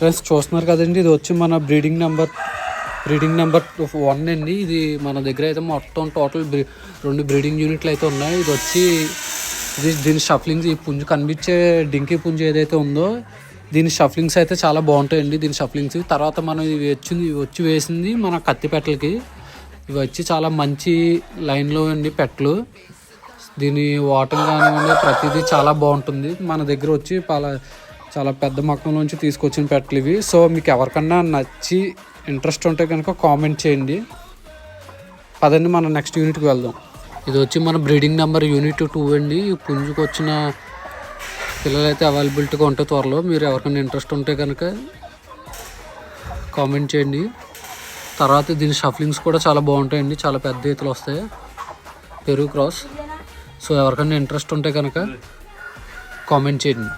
Friends చూస్తున్నారు కదండి, ఇది వచ్చి మన బ్రీడింగ్ నెంబర్ 1 అండి. ఇది మన దగ్గర అయితే మొత్తం టోటల్ 2 బ్రీడింగ్ యూనిట్లు అయితే ఉన్నాయి. ఇది వచ్చి దీని షఫ్లింగ్స్, ఈ పుంజు కనిపించే డింకీ పుంజు ఏదైతే ఉందో దీని షఫ్లింగ్స్ అయితే చాలా బాగుంటాయండి. దీని షఫ్లింగ్స్ తర్వాత మనం ఇవి వచ్చి వేసింది మన కత్తి పెట్టలకి. ఇవి వచ్చి చాలా మంచి లైన్లో అండి పెట్టలు. దీని వాటర్ కానివ్వండి ప్రతిదీ చాలా బాగుంటుంది. మన దగ్గర వచ్చి చాలా పెద్ద మొక్కలోంచి తీసుకొచ్చిన పెట్టలు ఇవి. సో మీకు ఎవరికన్నా నచ్చి ఇంట్రెస్ట్ ఉంటే కనుక కామెంట్ చేయండి. పదండి మనం నెక్స్ట్ యూనిట్కి వెళ్దాం. ఇది వచ్చి మన బ్రీడింగ్ నెంబర్ యూనిట్ 2 అండి. పుంజుకు వచ్చిన పిల్లలు అయితే అవైలబిలిటీగా ఉంటాయి త్వరలో. మీరు ఎవరికైనా ఇంట్రెస్ట్ ఉంటే కనుక కామెంట్ చేయండి. తర్వాత దీని షఫ్లింగ్స్ కూడా చాలా బాగుంటాయండి, చాలా పెద్ద ఈతలు వస్తాయి, పెరుగు క్రాస్. సో ఎవరికైనా ఇంట్రెస్ట్ ఉంటే కనుక కామెంట్ చేయండి.